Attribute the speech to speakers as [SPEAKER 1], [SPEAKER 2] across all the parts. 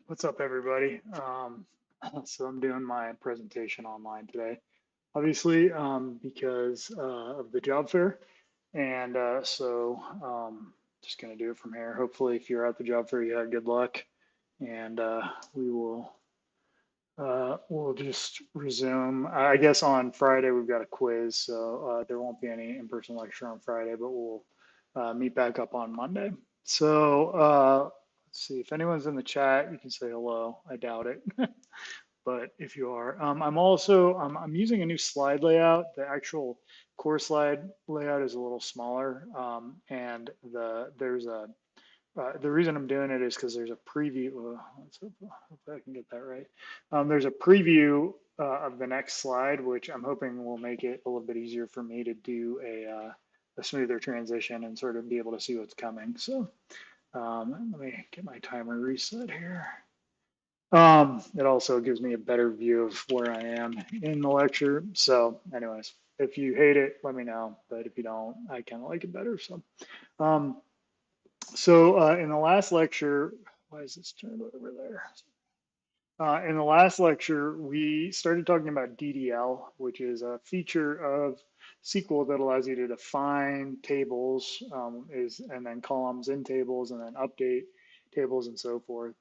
[SPEAKER 1] What's up, everybody? So I'm doing my presentation online today, obviously, because of the job fair. And just going to do it from here. Hopefully, if you're at the job fair, you had good luck. And we'll just resume. I guess on Friday, we've got a quiz. So there won't be any in-person lecture on Friday, but we'll meet back up on Monday. So let's see if anyone's in the chat, you can say hello. I doubt it. But if you are, I'm using a new slide layout. The actual core slide layout is a little smaller, and the reason I'm doing it is because there's a preview. Let's hope I can get that right. There's a preview of the next slide, which I'm hoping will make it a little bit easier for me to do a smoother transition and sort of be able to see what's coming. So let me get my timer reset here. It also gives me a better view of where I am in the lecture. So anyways, if you hate it, let me know. But if you don't, I kind of like it better. Um, in the last lecture, why is this turned over there? In the last lecture, we started talking about DDL, which is a feature of SQL that allows you to define tables and then columns in tables and then update tables and so forth.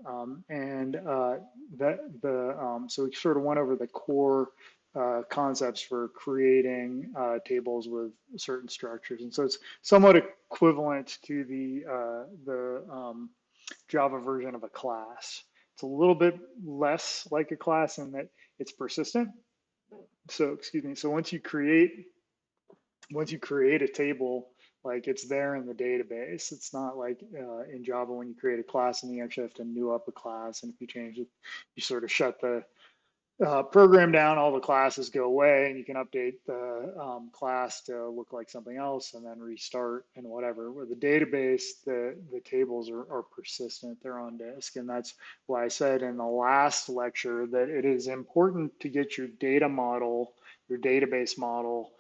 [SPEAKER 1] So we sort of went over the core concepts for creating tables with certain structures, and so it's somewhat equivalent to the Java version of a class. It's a little bit less like a class in that it's persistent. So, excuse me. So once you create a table, like it's there in the database. It's not like in Java when you create a class and you actually have to new up a class. And if you change it, you sort of shut the program down, all the classes go away, and you can update the class to look like something else and then restart and whatever. With the database, the tables are persistent, they're on disk. And that's why I said in the last lecture that it is important to get your data model, your database model,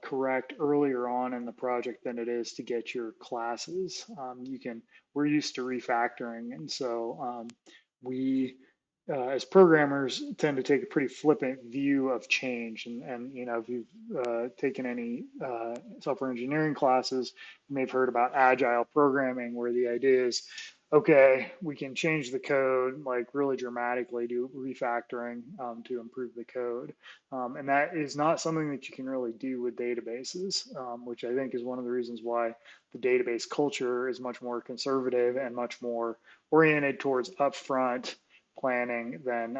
[SPEAKER 1] correct earlier on in the project than it is to get your classes. We're used to refactoring, and so we as programmers tend to take a pretty flippant view of change. And you know, if you've taken any software engineering classes, you may have heard about agile programming, where the idea is, okay, we can change the code like really dramatically, do refactoring to improve the code. And that is not something that you can really do with databases, which I think is one of the reasons why the database culture is much more conservative and much more oriented towards upfront planning than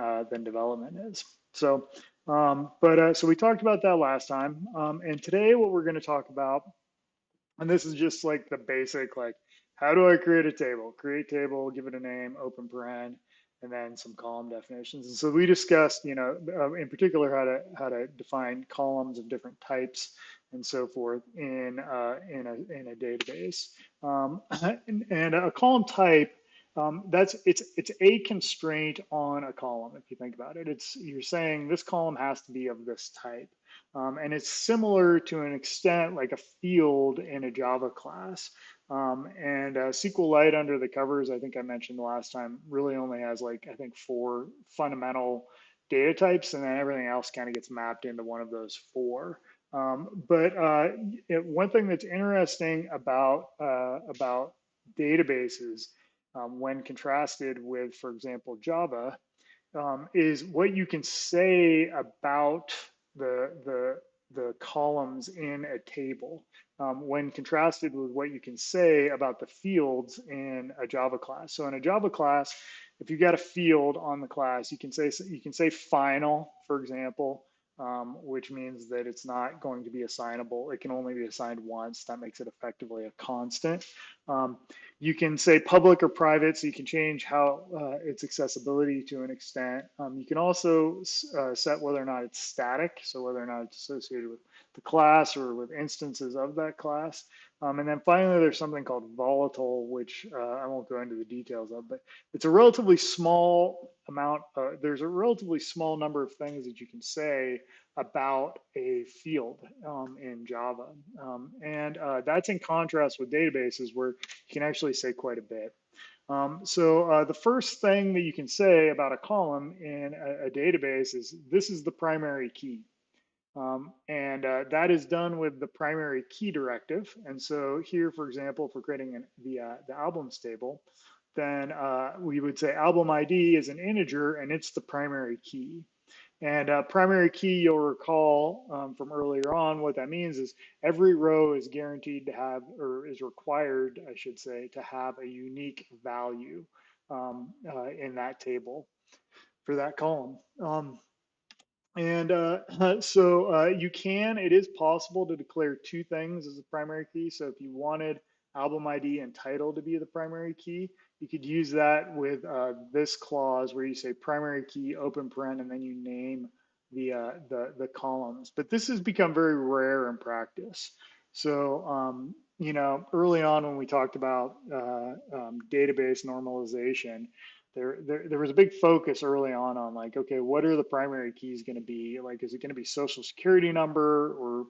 [SPEAKER 1] development is. So we talked about that last time, and today what we're going to talk about, and this is just like the basic, like how do I create a table? Create table, give it a name, open paren, and then some column definitions. And so we discussed, in particular how to define columns of different types and so forth in a database. And a column type, it's a constraint on a column. If you think about it, you're saying this column has to be of this type. And it's similar to an extent like a field in a Java class. And SQLite under the covers, I think I mentioned the last time, really only has like, I think 4 fundamental data types, and then everything else kind of gets mapped into one of those 4. One thing that's interesting about databases when contrasted with, for example, Java, is what you can say about the columns in a table when contrasted with what you can say about the fields in a Java class. So in a Java class, if you've got a field on the class, you can say final, for example, which means that it's not going to be assignable. It can only be assigned once. That makes it effectively a constant. You can say public or private, so you can change how its accessibility to an extent. You can also set whether or not it's static, so whether or not it's associated with the class or with instances of that class. And then finally, there's something called volatile, which I won't go into the details of, but it's a relatively small amount. There's a relatively small number of things that you can say about a field in Java. And that's in contrast with databases where you can actually say quite a bit. The first thing that you can say about a column in a database is this is the primary key. That is done with the primary key directive. And so here, for example, if we're creating the albums table, then we would say album ID is an integer and it's the primary key. And primary key, you'll recall from earlier on, what that means is every row is guaranteed to have, or is required, I should say, to have a unique value in that table for that column. It is possible to declare two things as a primary key. So if you wanted album ID and title to be the primary key, you could use that with this clause where you say primary key, open paren, and then you name the columns. But this has become very rare in practice. So, early on when we talked about database normalization, there was a big focus early on like, okay, what are the primary keys going to be? Like, is it going to be social security number or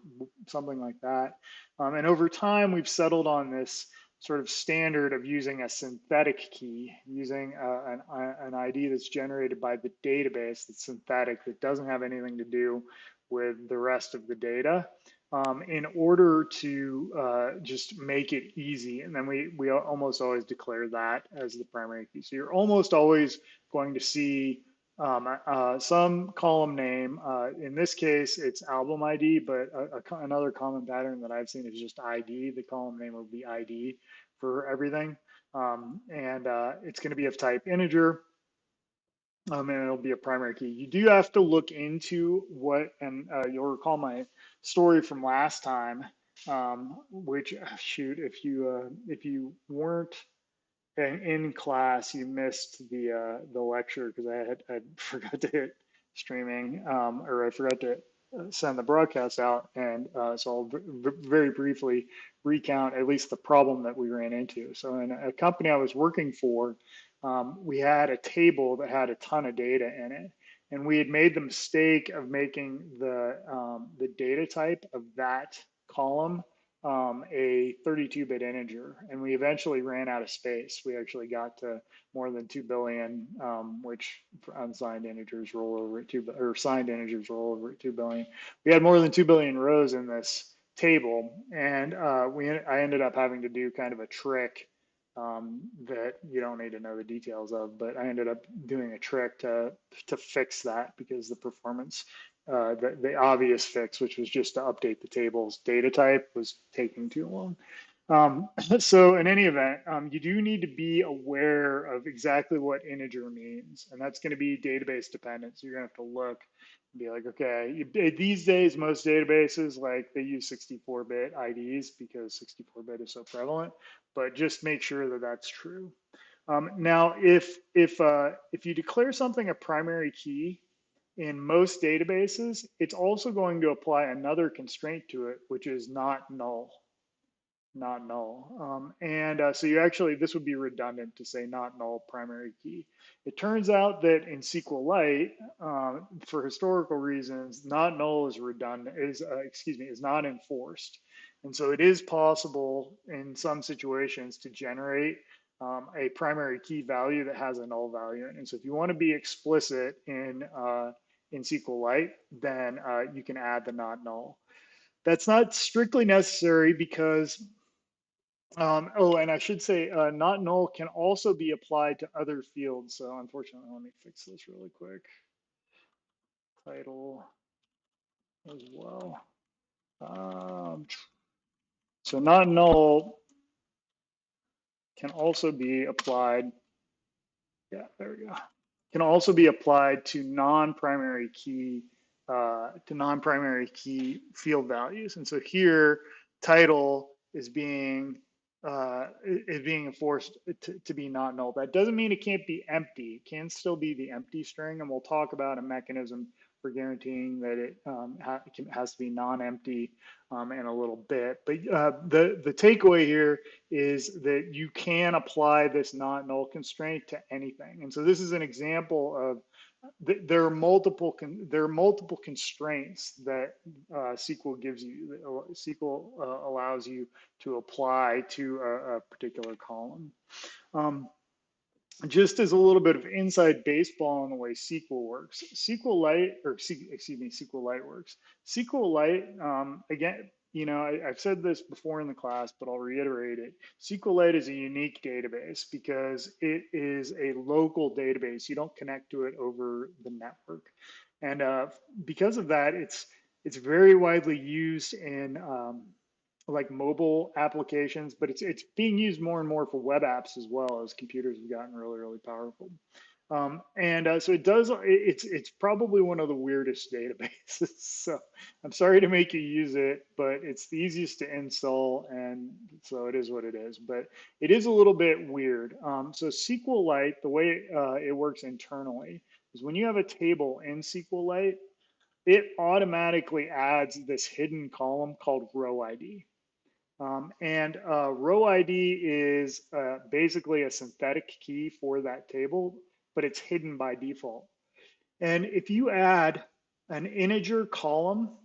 [SPEAKER 1] something like that? And over time, we've settled on this sort of standard of using a synthetic key, using an ID that's generated by the database that's synthetic, that doesn't have anything to do with the rest of the data. In order to just make it easy. And then we almost always declare that as the primary key. So you're almost always going to see some column name. In this case, it's album ID, but another common pattern that I've seen is just ID. The column name will be ID for everything. It's going to be of type integer. And it'll be a primary key. You do have to look into what, and you'll recall my story from last time, which shoot, if you weren't in class, you missed the lecture because I forgot to hit streaming, or I forgot to send the broadcast out, and so I'll very briefly recount at least the problem that we ran into. So in a company I was working for, we had a table that had a ton of data in it, and we had made the mistake of making the data type of that column a 32-bit integer, and we eventually ran out of space. We actually got to more than 2 billion, which unsigned integers roll over at 2, or signed integers roll over at 2 billion. We had more than 2 billion rows in this table, and I ended up having to do kind of a trick that you don't need to know the details of, but I ended up doing a trick to fix that because the performance, the obvious fix, which was just to update the table's data type, was taking too long. So in any event, you do need to be aware of exactly what integer means, and that's going to be database dependent. So you're going to have to look and be like, okay, these days, most databases, like, they use 64-bit IDs because 64-bit is so prevalent, but just make sure that that's true. Now, if you declare something a primary key in most databases, it's also going to apply another constraint to it, which is not null. Not null. So you actually, this would be redundant to say not null primary key. It turns out that in SQLite, for historical reasons, not null is redundant, is not enforced. And so it is possible in some situations to generate a primary key value that has a null value. And so if you want to be explicit in SQLite, then you can add the not null. That's not strictly necessary because and I should say, not null can also be applied to other fields. So unfortunately, let me fix this really quick. Title as well. So not null can also be applied. Yeah, there we go. Can also be applied to non-primary key field values. And so here, title is being enforced to be not null. That doesn't mean it can't be empty. It can still be the empty string, and we'll talk about a mechanism for guaranteeing that it has to be non-empty in a little bit. But the takeaway here is that you can apply this not null constraint to anything. And so this is an example of there are multiple constraints that SQL gives you. SQL allows you to apply to a particular column. just as a little bit of inside baseball on the way SQL works. SQLite, or excuse me, SQLite works. SQLite, again, I've said this before in the class, but I'll reiterate it. SQLite is a unique database because it is a local database. You don't connect to it over the network, and because of that, it's very widely used in like mobile applications, but it's being used more and more for web apps as well as computers have gotten really, really powerful. And so it does. It's probably one of the weirdest databases. So I'm sorry to make you use it, but it's the easiest to install, and so it is what it is. But it is a little bit weird. So SQLite, the way it works internally, is when you have a table in SQLite, it automatically adds this hidden column called row ID. And row ID is basically a synthetic key for that table, but it's hidden by default. And if you add an integer column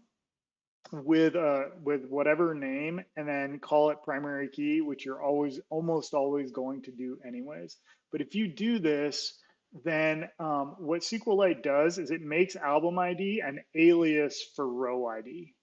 [SPEAKER 1] with whatever name and then call it primary key, which you're almost always going to do anyways. But if you do this, then what SQLite does is it makes album ID an alias for row ID.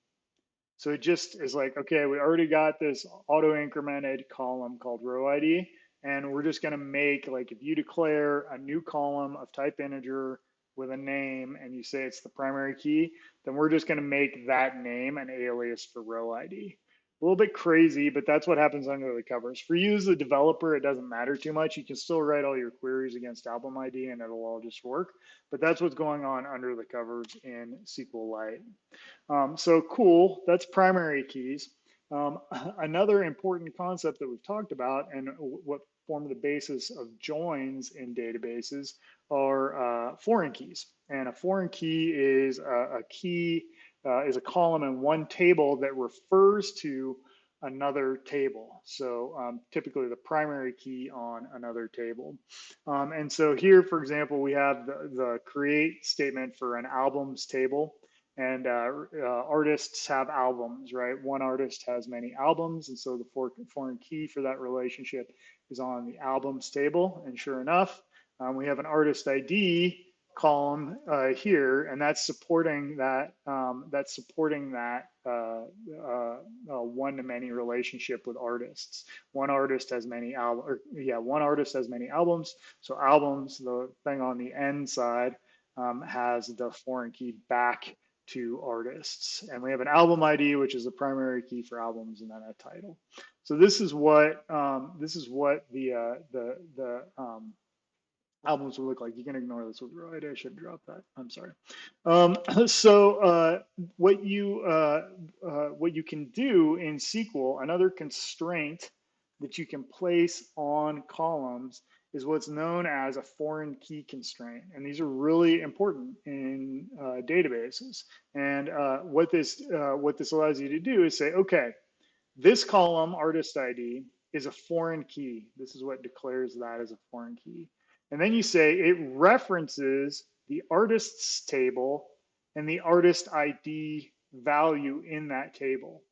[SPEAKER 1] So it just is like, okay, we already got this auto incremented column called row ID, and we're just going to make, like, if you declare a new column of type integer with a name and you say it's the primary key, then we're just going to make that name an alias for row ID. A little bit crazy, but that's what happens under the covers. For you as a developer, it doesn't matter too much. You can still write all your queries against album ID and it'll all just work. But that's what's going on under the covers in SQLite. So cool, that's primary keys. Another important concept that we've talked about and what form the basis of joins in databases are foreign keys. And a foreign key is a key, is a column in one table that refers to another table. So typically the primary key on another table. And so here, for example, we have the create statement for an albums table. And artists have albums, right? One artist has many albums, and so the foreign key for that relationship is on the albums table. And sure enough, we have an artist ID column here, and that's supporting that. One-to-many relationship with artists. One artist has many albums. One artist has many albums. So albums, the thing on the end side, has the foreign key back to artists. And we have an album ID, which is the primary key for albums, and then a title. So this is what the albums will look like. You can ignore this with row ID. I should drop that. I'm sorry. What you can do in SQL, another constraint that you can place on columns is what's known as a foreign key constraint. And these are really important in databases. And what this allows you to do is say, okay, this column, artist ID, is a foreign key. This is what declares that as a foreign key. And then you say it references the artists table and the artist ID value in that table.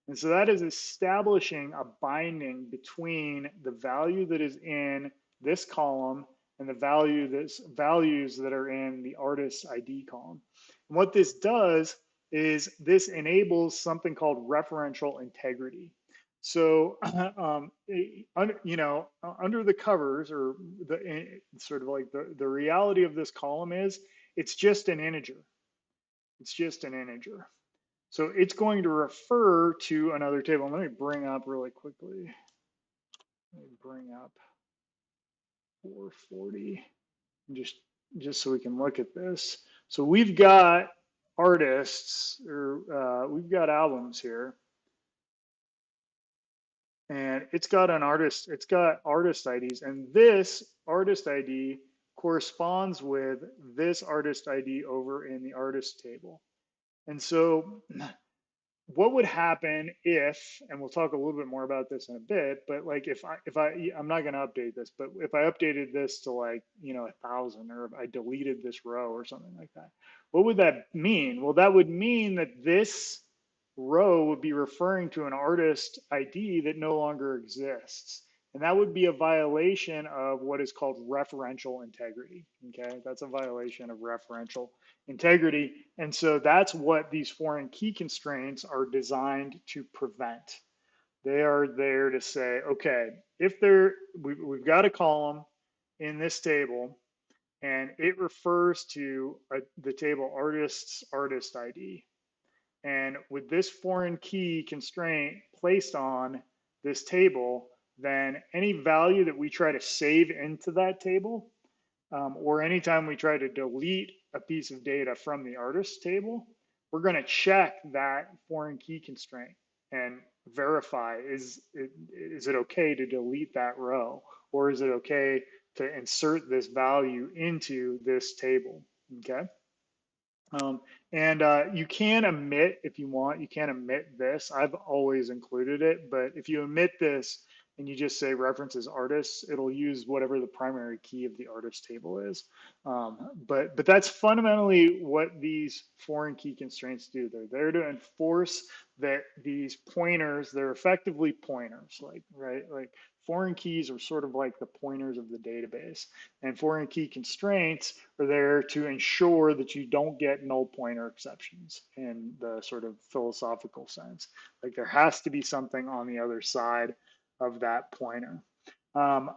[SPEAKER 1] And so that is establishing a binding between the value that is in this column and the values that are in the artist ID column. And what this does is this enables something called referential integrity. So, under the covers, or the sort of like the reality of this column is it's just an integer. It's just an integer. So it's going to refer to another table. Let me bring up really quickly. Let me bring up 440 just so we can look at this. So we've got artists, or we've got albums here, and it's got artist IDs, and this artist ID corresponds with this artist ID over in the artist table. And so what would happen if, and we'll talk a little bit more about this in a bit, but like I'm not going to update this, but if I updated this to 1,000, or if I deleted this row or something like that, what would that mean? Well, that would mean that this row would be referring to an artist ID that no longer exists. And that would be a violation of what is called referential integrity. Okay, that's a violation of referential integrity. And so that's what these foreign key constraints are designed to prevent. They are there to say, okay, if we've got a column in this table and it refers to the table artist ID. And with this foreign key constraint placed on this table, then any value that we try to save into that table, or anytime we try to delete a piece of data from the artist table, we're going to check that foreign key constraint and verify, is it okay to delete that row? Or is it okay to insert this value into this table? Okay. And you can omit, if you want, you can omit this. I've always included it, but if you omit this and you just say references artists, it'll use whatever the primary key of the artist table is. But that's fundamentally what these foreign key constraints do. They're there to enforce that these pointers, they're effectively pointers, like foreign keys are sort of like the pointers of the database. And foreign key constraints are there to ensure that you don't get null pointer exceptions in the sort of philosophical sense. Like there has to be something on the other side of that pointer.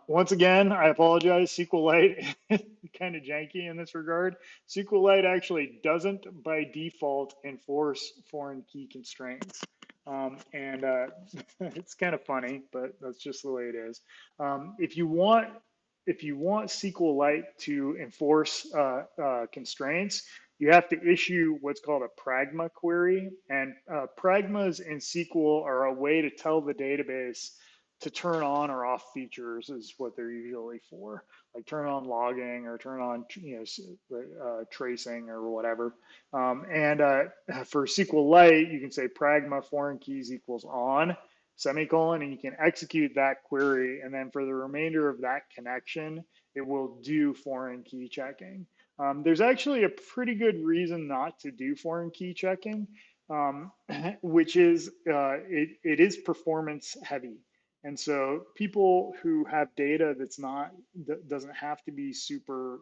[SPEAKER 1] Once again, I apologize, SQLite is kind of janky in this regard. SQLite actually doesn't by default enforce foreign key constraints. And it's kind of funny, but that's just the way it is. If you want SQLite to enforce constraints, you have to issue what's called a pragma query. And pragmas in SQL are a way to tell the database to turn on or off features is what they're usually for, like turn on logging or turn on tracing or whatever. For SQLite, you can say pragma foreign keys equals on semicolon, and you can execute that query. And then for the remainder of that connection, it will do foreign key checking. There's actually a pretty good reason not to do foreign key checking, which is it is performance heavy. And so people who have data that doesn't have to be super,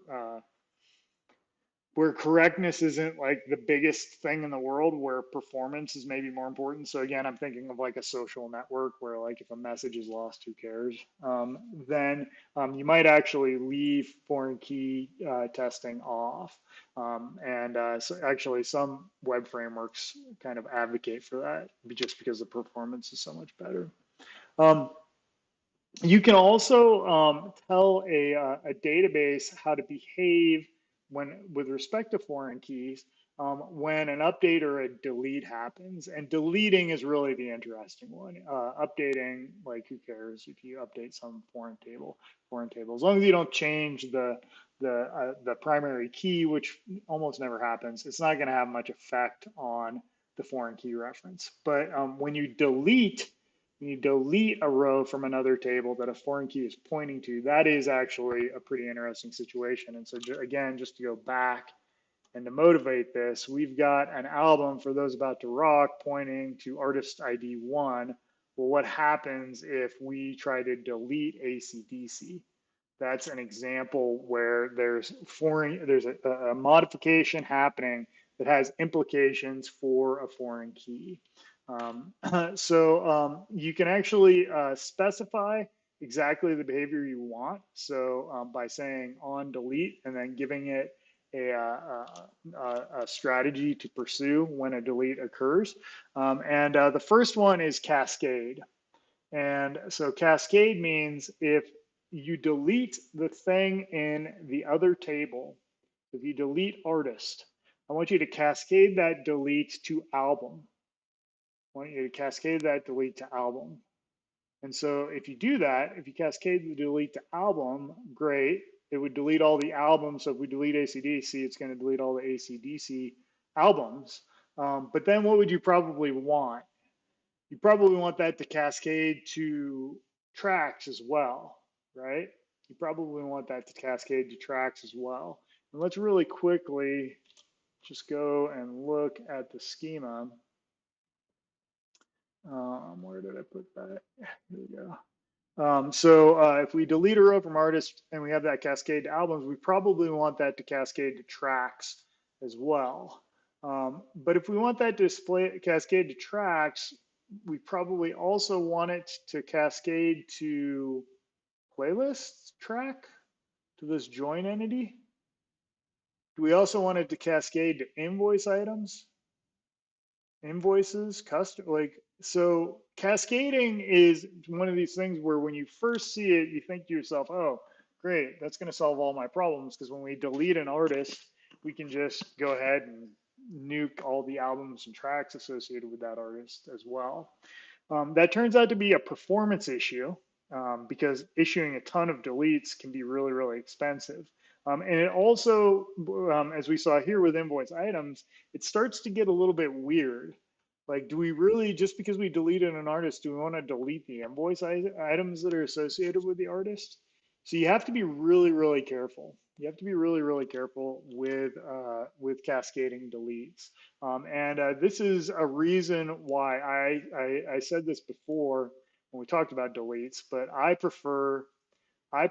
[SPEAKER 1] where correctness isn't like the biggest thing in the world, where performance is maybe more important. So again, I'm thinking of like a social network where like if a message is lost, who cares? Then you might actually leave foreign key testing off. So actually some web frameworks kind of advocate for that just because the performance is so much better. You can also tell a database how to behave with respect to foreign keys when an update or a delete happens. And deleting is really the interesting one. Updating, like who cares if you update some foreign table. As long as you don't change the primary key, which almost never happens, it's not going to have much effect on the foreign key reference. But when you delete a row from another table that a foreign key is pointing to, that is actually a pretty interesting situation. And so again, just to go back and to motivate this, we've got an album for those about to rock pointing to artist ID 1. Well, what happens if we try to delete AC/DC? That's an example where there's a modification happening that has implications for a foreign key. You can actually specify exactly the behavior you want. So by saying on delete and then giving it a strategy to pursue when a delete occurs. The first one is cascade. And so cascade means if you delete the thing in the other table, if you delete artist, I want you to cascade that delete to album. I want you to cascade that delete to album. And so if you do that, if you cascade the delete to album, great. It would delete all the albums. So if we delete AC/DC, it's going to delete all the AC/DC albums. But then what would you probably want? You probably want that to cascade to tracks as well, right? You probably want that to cascade to tracks as well. And let's really quickly just go and look at the schema. Where did I put that? Here we go. So if we delete a row from artists and we have that cascade to albums, we probably want that to cascade to tracks as well. But if we want that to cascade to tracks, we probably also want it to cascade to playlists track, to this join entity. Do we also want it to cascade to invoice items, invoices, custom, like, so cascading is one of these things where when you first see it, you think to yourself, oh, great, that's going to solve all my problems. Because when we delete an artist, we can just go ahead and nuke all the albums and tracks associated with that artist as well. That turns out to be a performance issue because issuing a ton of deletes can be really, really expensive. And it also, as we saw here with invoice items, it starts to get a little bit weird. Like, do we really, just because we deleted an artist, do we want to delete the invoice items that are associated with the artist? So you have to be really, really careful. You have to be really, really careful with cascading deletes. And this is a reason why I said this before when we talked about deletes, but I prefer the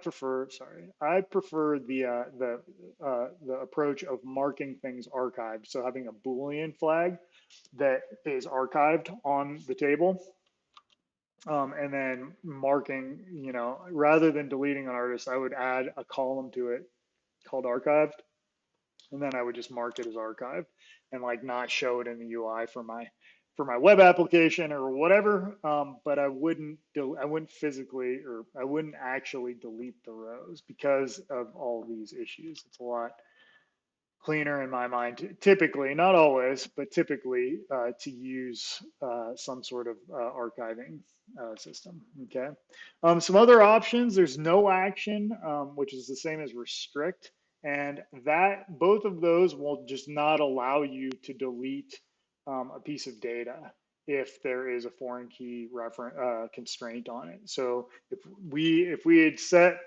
[SPEAKER 1] approach of marking things archived. So having a Boolean flag that is archived on the table, and then marking, rather than deleting an artist, I would add a column to it called archived, and then I would just mark it as archived and like not show it in the UI for my web application or whatever. But I wouldn't physically, or I wouldn't actually delete the rows because of all these issues. It's a lot cleaner in my mind, typically, not always, but typically to use some sort of archiving system. Okay. Some other options, there's no action, which is the same as restrict. And that both of those will just not allow you to delete a piece of data if there is a foreign key constraint on it. So if we had set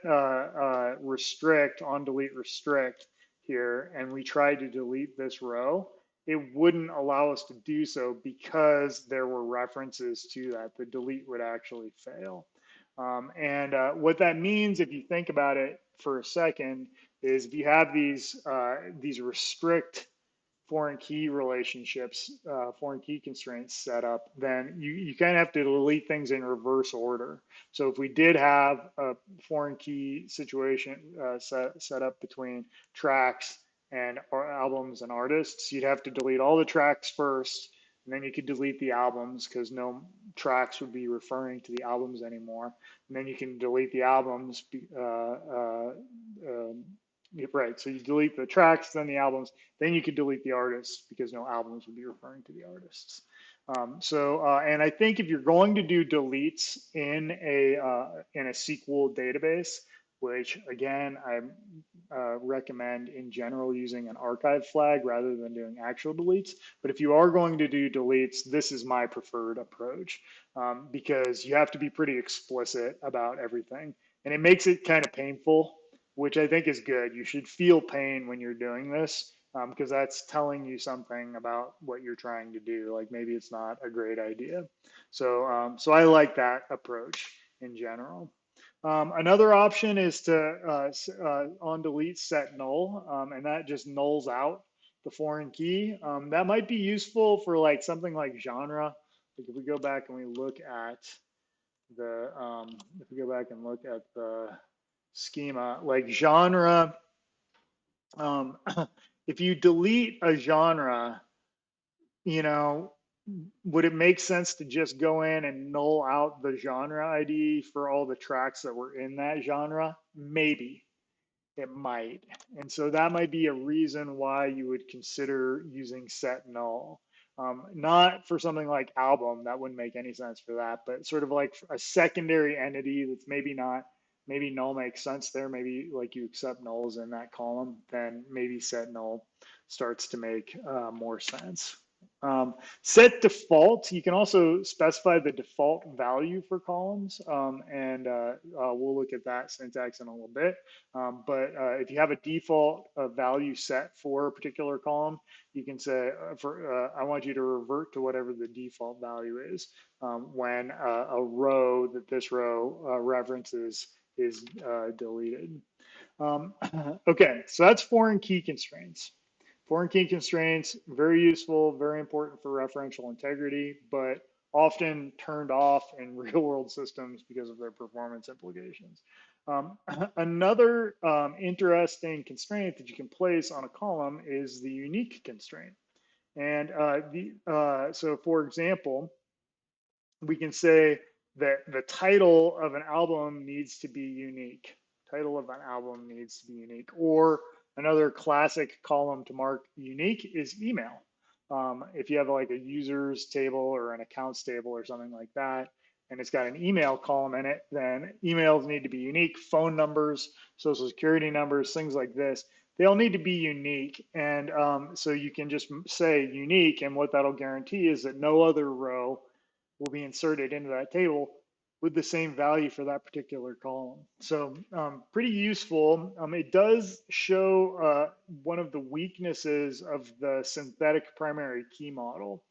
[SPEAKER 1] restrict on delete restrict here and we tried to delete this row, it wouldn't allow us to do so because there were references to that. The delete would actually fail. And what that means, if you think about it for a second, is if you have these restrict foreign key relationships, foreign key constraints set up, then you kind of have to delete things in reverse order. So if we did have a foreign key situation set up between tracks and albums and artists, you'd have to delete all the tracks first, and then you could delete the albums because no tracks would be referring to the albums anymore. And then you can delete the albums right, so you delete the tracks, then the albums, then you could delete the artists because no albums would be referring to the artists. And I think if you're going to do deletes in a SQL database, which again I recommend in general using an archive flag rather than doing actual deletes. But if you are going to do deletes, this is my preferred approach because you have to be pretty explicit about everything, and it makes it kind of painful, which I think is good. You should feel pain when you're doing this because that's telling you something about what you're trying to do. Like maybe it's not a great idea. So I like that approach in general. Another option is to on delete set null, and that just nulls out the foreign key. That might be useful for like something like genre. Like if we go back and we look at the schema, like genre, if you delete a genre, you know, would it make sense to just go in and null out the genre ID for all the tracks that were in that genre? Maybe it might. And so that might be a reason why you would consider using set null. Not for something like album, that wouldn't make any sense for that, but sort of like a secondary entity that's maybe null makes sense there. Maybe like you accept nulls in that column, then maybe set null starts to make more sense. Set default, you can also specify the default value for columns, and we'll look at that syntax in a little bit. But if you have a default value set for a particular column, you can say, I want you to revert to whatever the default value is when a row that this row references is deleted. Okay, so that's foreign key constraints. Foreign key constraints, very useful, very important for referential integrity, but often turned off in real world systems because of their performance implications. Another interesting constraint that you can place on a column is the unique constraint. And so for example, we can say that the title of an album needs to be unique. Title of an album needs to be unique. Or another classic column to mark unique is email. If you have like a users table or an accounts table or something like that, and it's got an email column in it, then emails need to be unique. Phone numbers, social security numbers, things like this, they all need to be unique. And so you can just say unique, and what that'll guarantee is that no other row will be inserted into that table with the same value for that particular column. So pretty useful. It does show one of the weaknesses of the synthetic primary key model,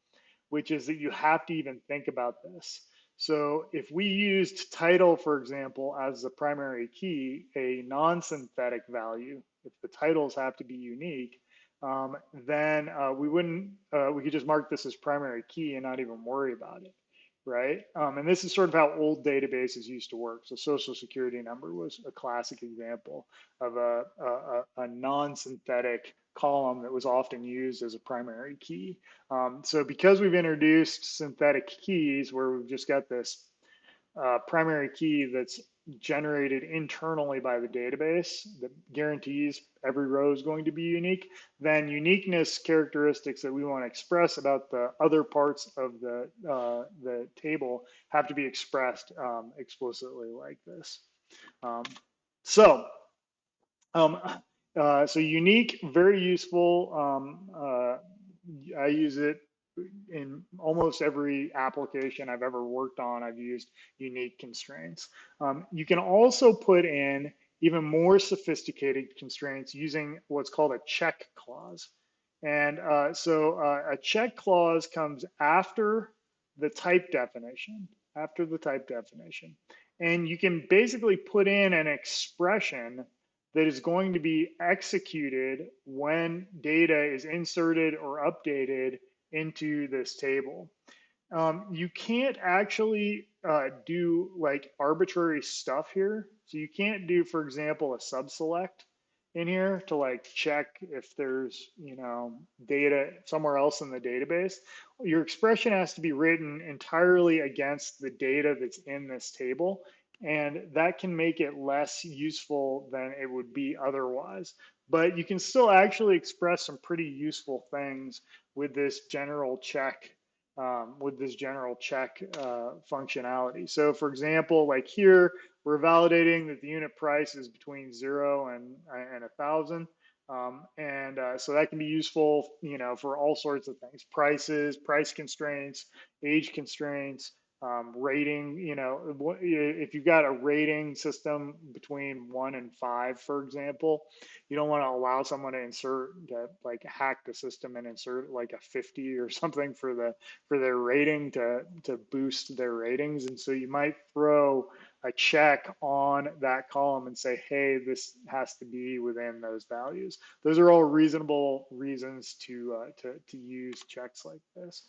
[SPEAKER 1] which is that you have to even think about this. So if we used title, for example, as the primary key, a non-synthetic value, if the titles have to be unique, then we could just mark this as primary key and not even worry about it, right? And this is sort of how old databases used to work. So social security number was a classic example of a non-synthetic column that was often used as a primary key. So because we've introduced synthetic keys where we've just got this primary key that's generated internally by the database that guarantees every row is going to be unique, then uniqueness characteristics that we want to express about the other parts of the table have to be expressed explicitly like this. So unique, very useful. I use it in almost every application I've ever worked on. I've used unique constraints. You can also put in even more sophisticated constraints using what's called a check clause. And so a check clause comes after the type definition, And you can basically put in an expression that is going to be executed when data is inserted or updated into this table. You can't actually do like arbitrary stuff here. So you can't do, for example, a subselect in here to like check if there's, data somewhere else in the database. Your expression has to be written entirely against the data that's in this table. And that can make it less useful than it would be otherwise. But you can still actually express some pretty useful things with this general check functionality. So for example, like here, we're validating that the unit price is between 0 and 1,000. So that can be useful, for all sorts of things: prices, price constraints, age constraints, rating. If you've got a rating system between 1 and 5, for example, you don't want to allow someone to like hack the system and insert like a 50 or something for their rating to boost their ratings. And so you might throw a check on that column and say, hey, this has to be within those values. Those are all reasonable reasons to use checks like this.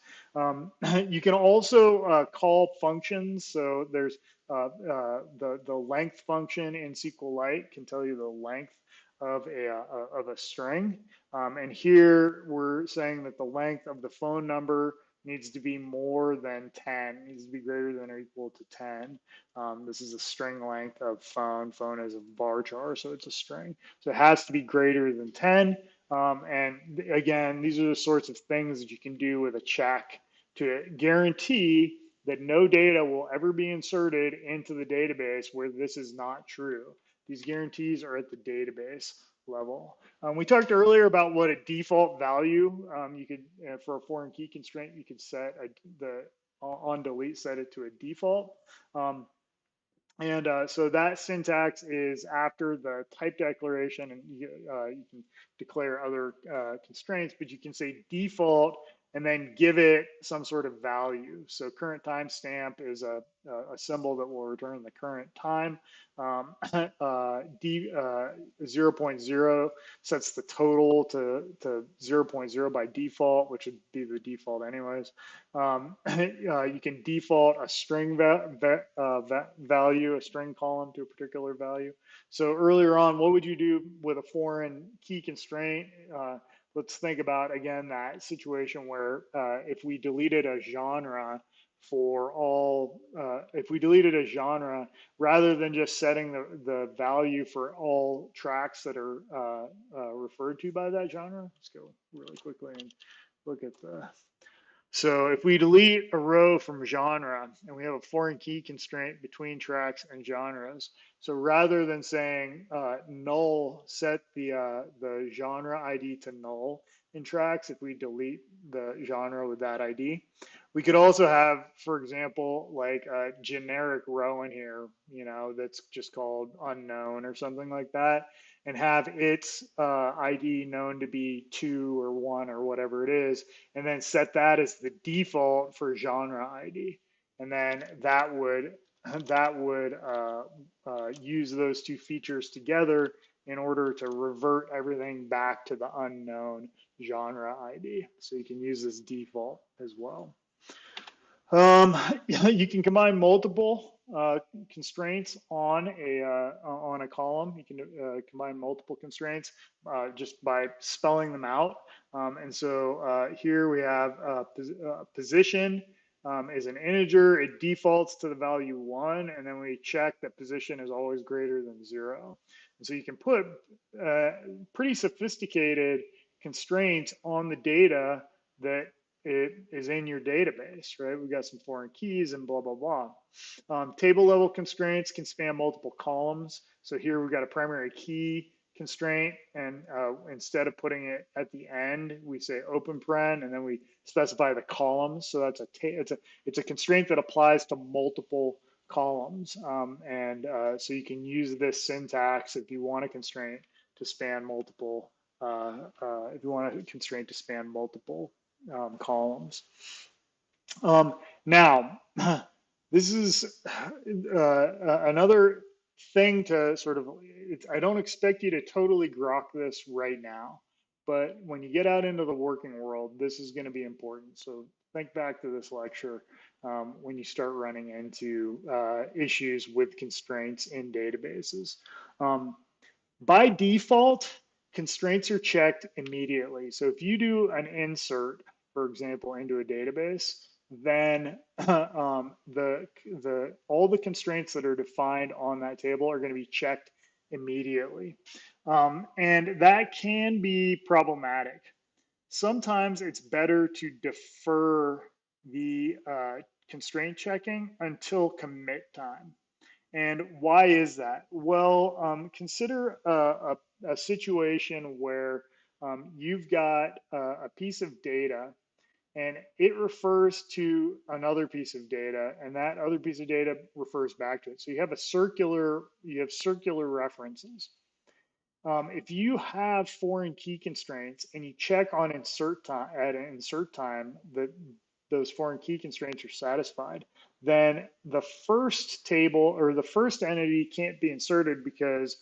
[SPEAKER 1] You can also call functions. So there's the length function in SQLite can tell you the length of a string. And here we're saying that the length of the phone number needs to be more than 10, needs to be greater than or equal to 10. This is a string length of phone. Phone is a varchar, so it's a string. So it has to be greater than 10. And again, these are the sorts of things that you can do with a check to guarantee that no data will ever be inserted into the database where this is not true. These guarantees are at the database level. We talked earlier about what a default value you could for a foreign key constraint you could set the on delete set it to a default. So that syntax is after the type declaration, and you can declare other constraints, but you can say default and then give it some sort of value. So current timestamp is a symbol that will return the current time. 0.0 sets the total to 0.0 by default, which would be the default anyways. You can default a string value, a string column to a particular value. So earlier on, what would you do with a foreign key constraint? Let's think about, again, that situation where if we deleted a genre for all, if we deleted a genre, rather than just setting the value for all tracks that are referred to by that genre, let's go really quickly and look at the, so if we delete a row from genre and we have a foreign key constraint between tracks and genres, so rather than saying null, set the genre ID to null in tracks, if we delete the genre with that ID, we could also have, for example, like a generic row in here, you know, that's just called unknown or something like that, and have its ID known to be 2 or 1 or whatever it is, and then set that as the default for genre ID. And then that would use those two features together in order to revert everything back to the unknown genre ID. So you can use this default as well. You can combine multiple constraints on a column. You can combine multiple constraints just by spelling them out. And so here we have position is an integer. It defaults to the value 1, and then we check that position is always greater than 0. And so you can put pretty sophisticated constraints on the data that it is in your database, right? We've got some foreign keys and blah, blah, blah. Table level constraints can span multiple columns. So here we've got a primary key constraint, and instead of putting it at the end, we say open paren, and then we specify the columns. So that's it's a constraint that applies to multiple columns. So you can use this syntax if you want a constraint to span multiple, if you want a constraint to span multiple columns. Now, this is another thing to sort of, I don't expect you to totally grok this right now, but when you get out into the working world, this is going to be important. So think back to this lecture when you start running into issues with constraints in databases. By default, constraints are checked immediately. So if you do an insert, for example, into a database, then all the constraints that are defined on that table are going to be checked immediately. And that can be problematic. Sometimes it's better to defer the constraint checking until commit time. And why is that? Well, consider a situation where you've got a piece of data and it refers to another piece of data, and that other piece of data refers back to it. So you have circular references. If you have foreign key constraints and you check on insert time at an insert time that those foreign key constraints are satisfied, then the first table or the first entity can't be inserted because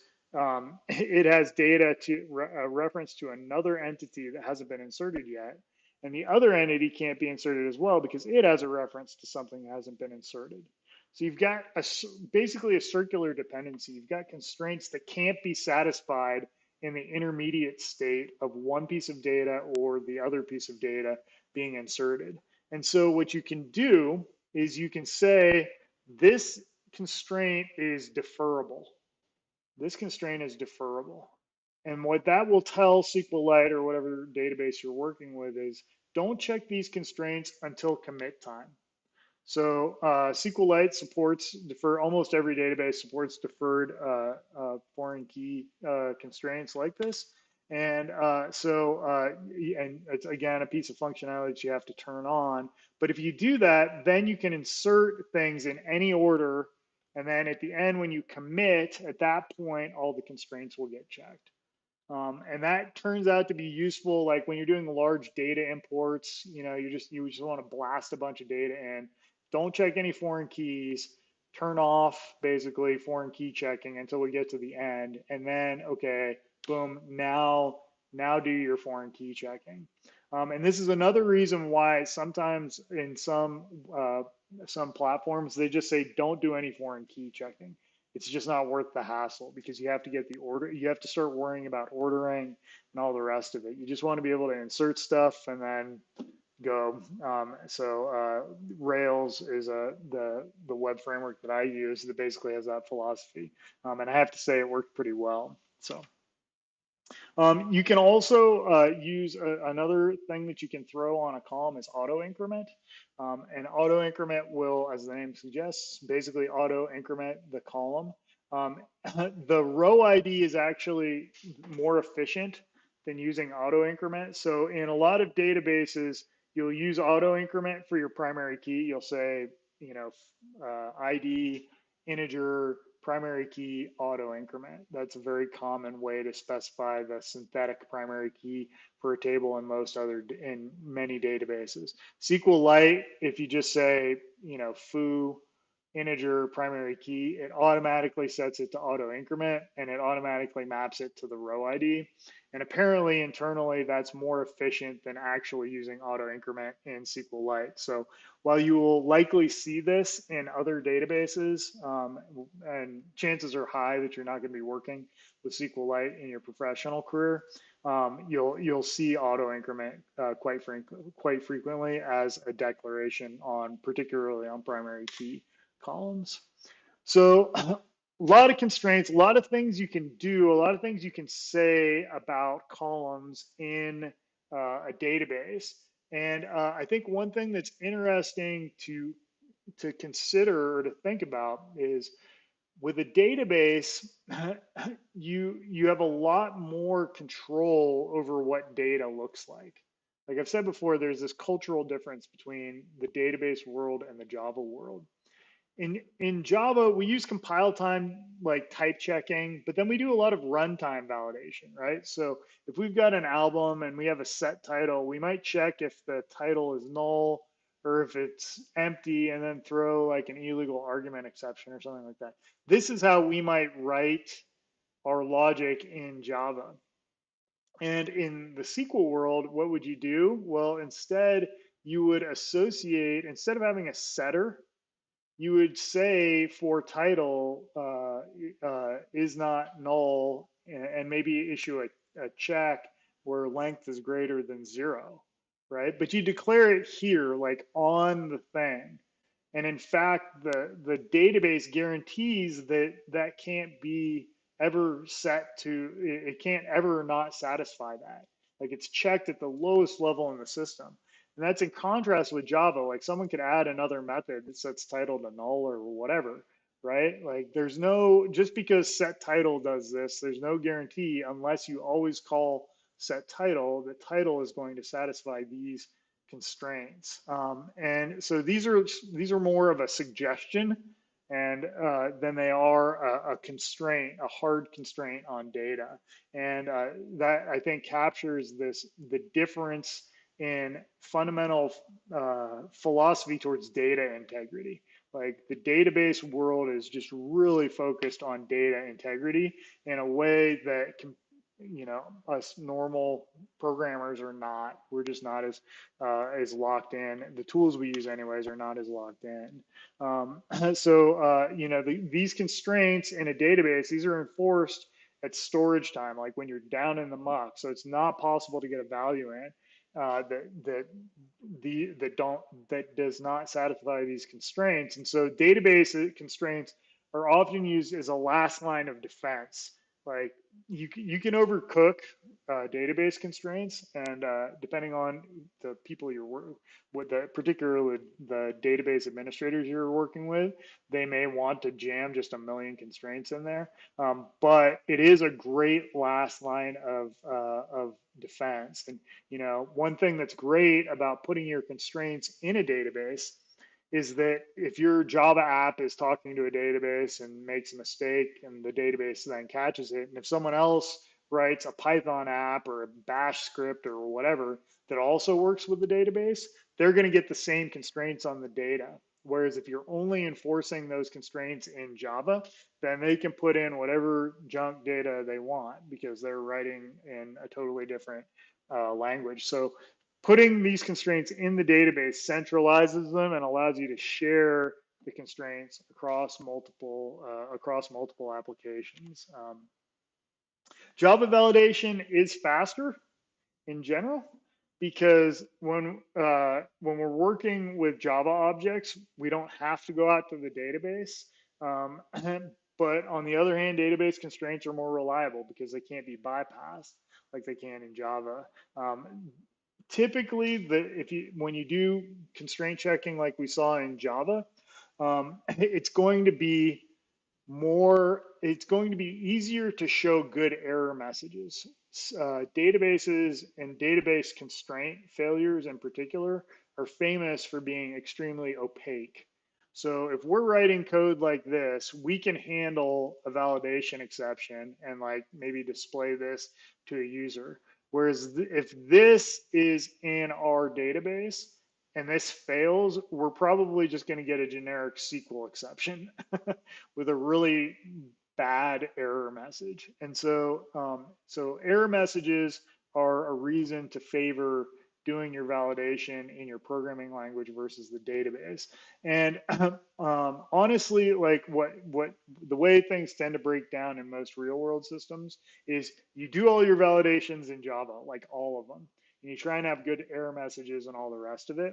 [SPEAKER 1] it has data to reference to another entity that hasn't been inserted yet. And the other entity can't be inserted as well because it has a reference to something that hasn't been inserted. So you've got basically a circular dependency. You've got constraints that can't be satisfied in the intermediate state of one piece of data or the other piece of data being inserted. And so what you can do is you can say, this constraint is deferrable. This constraint is deferrable. And what that will tell SQLite or whatever database you're working with is, don't check these constraints until commit time. So SQLite supports defer, almost every database supports deferred foreign key constraints like this. And and it's again a piece of functionality that you have to turn on. But if you do that, then you can insert things in any order. And then at the end, when you commit, at that point, all the constraints will get checked. And that turns out to be useful, like when you're doing large data imports, you just want to blast a bunch of data in. Don't check any foreign keys. Turn off basically foreign key checking until we get to the end, and then okay, boom, now do your foreign key checking. And this is another reason why sometimes in some platforms they just say don't do any foreign key checking. It's just not worth the hassle because you have to get the order, you have to start worrying about ordering and all the rest of it. You just want to be able to insert stuff and then go. Rails is the web framework that I use that basically has that philosophy, and I have to say it worked pretty well. So. You can also use another thing that you can throw on a column is auto increment. And auto increment will, as the name suggests, basically auto increment the column. The row ID is actually more efficient than using auto increment. So in a lot of databases, you'll use auto increment for your primary key. You'll say, ID, integer, primary key, auto increment. That's a very common way to specify the synthetic primary key for a table in many databases. SQLite, if you just say, foo integer primary key, it automatically sets it to auto increment and it automatically maps it to the row ID. And apparently internally that's more efficient than actually using auto increment in SQLite. So while you will likely see this in other databases, and chances are high that you're not going to be working with SQLite in your professional career, you'll see auto increment quite frequently as a declaration particularly on primary key columns. So a lot of constraints, a lot of things you can do, a lot of things you can say about columns in a database. And I think one thing that's interesting to consider or to think about is with a database, you have a lot more control over what data looks like. Like I've said before, there's this cultural difference between the database world and the Java world. In Java, we use compile time like type checking, but then we do a lot of runtime validation, right? So if we've got an album and we have a set title, we might check if the title is null or if it's empty and then throw like an illegal argument exception or something like that. This is how we might write our logic in Java. And in the SQL world, what would you do? Well, instead, you would associate, instead of having a setter, you would say for title is not null and maybe issue a check where length is greater than 0, right? But you declare it here, like on the thing. And in fact, the database guarantees that that can't be ever set to, it can't ever not satisfy that. Like it's checked at the lowest level in the system. And that's in contrast with Java. Like someone could add another method that sets title to null or whatever, right? Like there's no, just because set title does this, there's no guarantee unless you always call set title, the title is going to satisfy these constraints. And so these are more of a suggestion and than they are a constraint, a hard constraint on data. And that I think captures the difference in fundamental philosophy towards data integrity. Like the database world is just really focused on data integrity in a way that can, us normal programmers are not. We're just not as locked in. The tools we use anyways are not as locked in. These constraints in a database, these are enforced at storage time, like when you're down in the muck. So it's not possible to get a value in that does not satisfy these constraints. And so database constraints are often used as a last line of defense like you can overcook database constraints, and depending on the people with, particularly the database administrators you're working with, they may want to jam just a million constraints in there. But it is a great last line of defense. And you know, one thing that's great about putting your constraints in a database is that if your Java app is talking to a database and makes a mistake and the database then catches it, and if someone else writes a Python app or a Bash script or whatever that also works with the database, they're going to get the same constraints on the data. Whereas if you're only enforcing those constraints in Java, then they can put in whatever junk data they want because they're writing in a totally different language. So putting these constraints in the database centralizes them and allows you to share the constraints across multiple applications. Java validation is faster in general because when we're working with Java objects, we don't have to go out to the database. But on the other hand, database constraints are more reliable because they can't be bypassed like they can in Java. Typically, when you do constraint checking like we saw in Java, it's going to be easier to show good error messages. Databases and database constraint failures in particular are famous for being extremely opaque. So if we're writing code like this, we can handle a validation exception and like maybe display this to a user. Whereas if this is in our database and this fails, we're probably just going to get a generic SQL exception with a really bad error message. And so error messages are a reason to favor doing your validation in your programming language versus the database. And honestly, like what the way things tend to break down in most real world systems is you do all your validations in Java, like all of them, and you try and have good error messages and all the rest of it.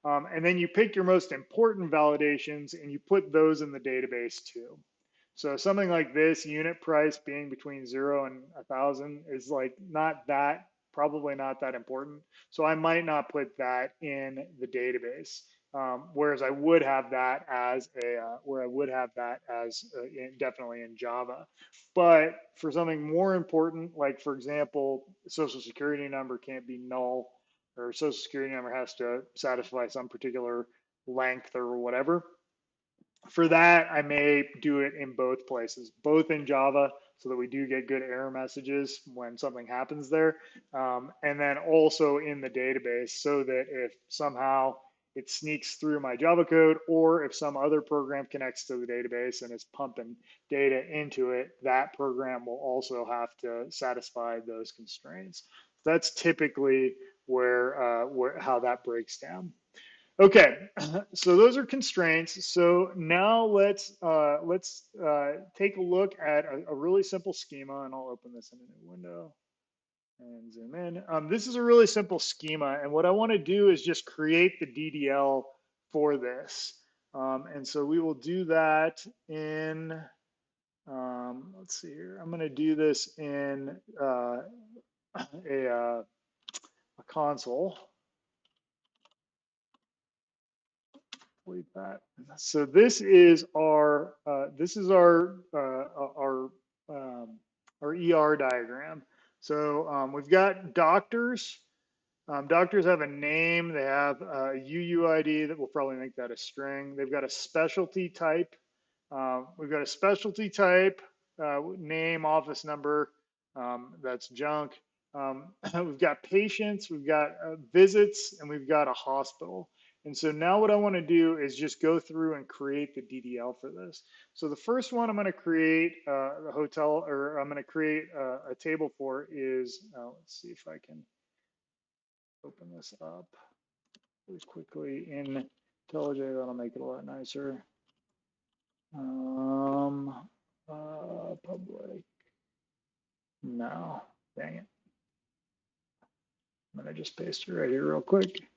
[SPEAKER 1] And then you pick your most important validations and you put those in the database too. So something like this, unit price being between 0 and 1,000 is like probably not that important. So I might not put that in the database. Whereas I would have that as definitely in Java. But for something more important, like for example, social security number can't be null, or social security number has to satisfy some particular length or whatever. For that, I may do it in both places, both in Java, so that we do get good error messages when something happens there, and then also in the database, so that if somehow it sneaks through my Java code, or if some other program connects to the database and is pumping data into it, that program will also have to satisfy those constraints. That's typically how that breaks down. Okay, so those are constraints. So now let's take a look at a really simple schema, and I'll open this in a new window and zoom in. This is a really simple schema, and what I want to do is just create the DDL for this. And so we will do that in, let's see here. I'm going to do this in a console. That. So this is our ER diagram. So we've got doctors. Doctors have a name. They have a UUID that will probably make that a string. They've got a specialty type. We've got a specialty type, name, office number. That's junk. We've got patients. We've got visits, and we've got a hospital. And so now what I want to do is just go through and create the DDL for this. So the first one I'm going to create the hotel, or I'm going to create a table for is, let's see if I can open this up really quickly in IntelliJ. That'll make it a lot nicer. Public. No, dang it. I'm going to just paste it right here real quick.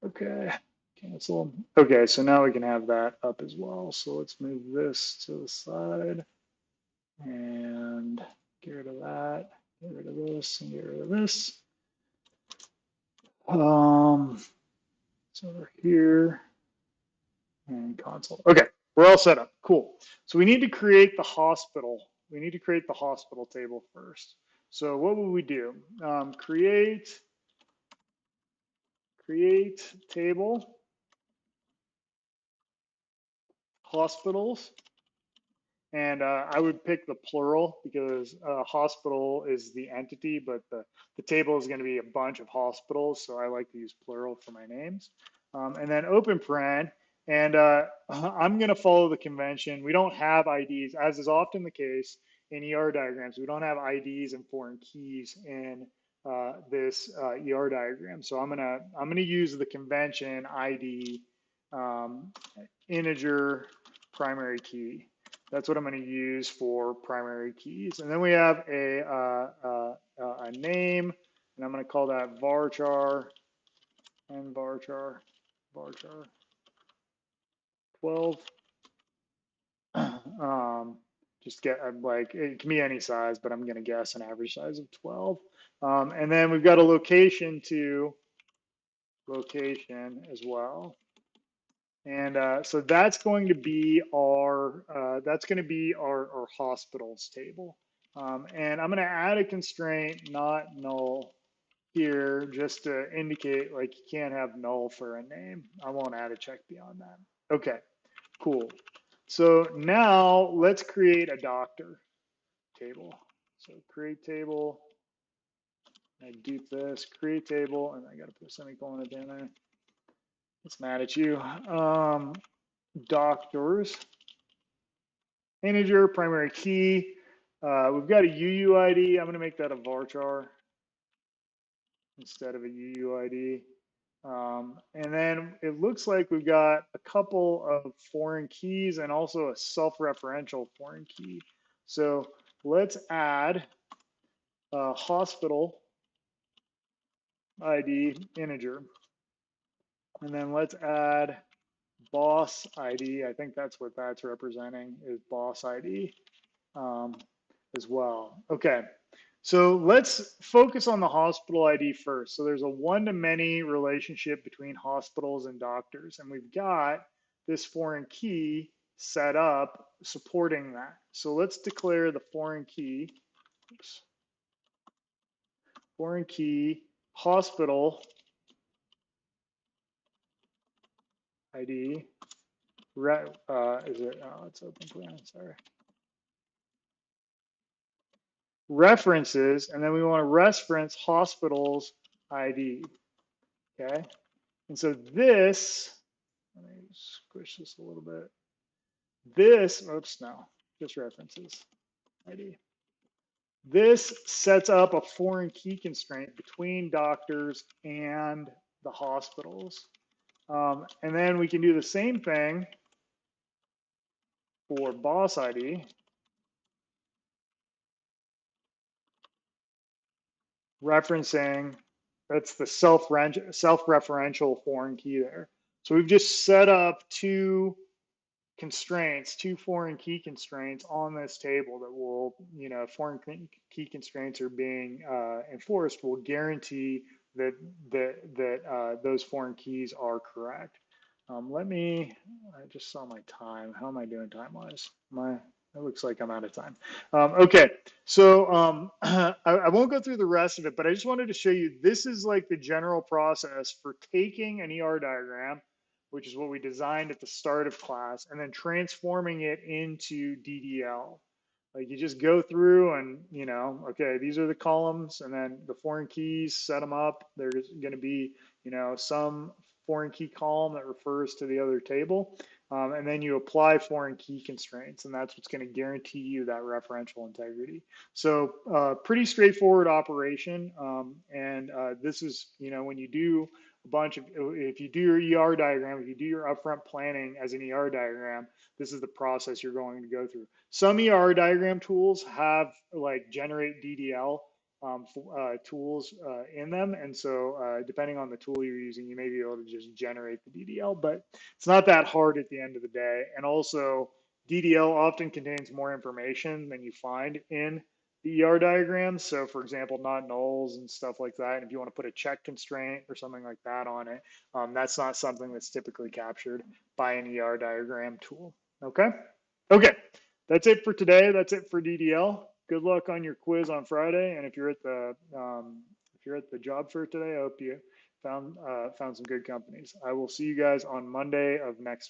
[SPEAKER 1] Okay. cancel. Okay, so now we can have that up as well. So let's move this to the side and get rid of that, get rid of this, and get rid of this. It's over here and console. Okay, we're all set up. Cool. So we need to create the hospital. We need to create the hospital table first. So what would we do? Create table hospitals. And I would pick the plural because hospital is the entity, but the table is going to be a bunch of hospitals. So I like to use plural for my names. And then open paren. And I'm going to follow the convention. We don't have IDs, as is often the case in ER diagrams. We don't have IDs and foreign keys in this ER diagram. So I'm gonna use the convention ID integer primary key. That's what I'm going to use for primary keys. And then we have a name, and I'm going to call that varchar and varchar 12. Just get like, it can be any size, but I'm going to guess an average size of 12. And then we've got a location as well. And so that's going to be our hospitals table. And I'm going to add a constraint not null here just to indicate like you can't have null for a name. I won't add a check beyond that. Okay, cool. So now let's create a doctor table. So create table. I do this, create table, and I got to put a semicolon at the end there. It's mad at you. Doctors, integer, primary key. We've got a UUID. I'm going to make that a varchar instead of a UUID. And then it looks like we've got a couple of foreign keys and also a self-referential foreign key. So let's add a hospital ID integer. And then let's add boss ID. I think that's what that's representing is boss ID as well. Okay, so let's focus on the hospital ID first. So there's a one-to-many relationship between hospitals and doctors, and we've got this foreign key set up supporting that. So let's declare the foreign key. Oops. Foreign key hospital ID. Is it? Oh, it's open plan. Sorry. References, and then we want to reference hospitals ID. Okay. And so this, let me squish this a little bit. This, oops, no, just references ID. This sets up a foreign key constraint between doctors and the hospitals. And then we can do the same thing for boss ID. Referencing, that's the self-referential foreign key there. So we've just set up two constraints, two foreign key constraints on this table that will, foreign key constraints are being enforced will guarantee that those foreign keys are correct. I just saw my time. How am I doing time-wise? It looks like I'm out of time. Okay, so I won't go through the rest of it, but I just wanted to show you, this is like the general process for taking an ER diagram, which is what we designed at the start of class, and then transforming it into DDL. Like you just go through and, okay, these are the columns, and then the foreign keys, set them up. There's going to be, some foreign key column that refers to the other table. And then you apply foreign key constraints, and that's what's going to guarantee you that referential integrity. So pretty straightforward operation. And this is, when you do if you do your ER diagram, if you do your upfront planning as an ER diagram, this is the process you're going to go through. Some ER diagram tools have like generate DDL tools in them. And so depending on the tool you're using, you may be able to just generate the DDL, but it's not that hard at the end of the day. And also DDL often contains more information than you find in the ER diagrams. So for example, not nulls and stuff like that. And if you want to put a check constraint or something like that on it, that's not something that's typically captured by an ER diagram tool. Okay. Okay. That's it for today. That's it for DDL. Good luck on your quiz on Friday. And if you're at the job fair today, I hope you found some good companies. I will see you guys on Monday of next week.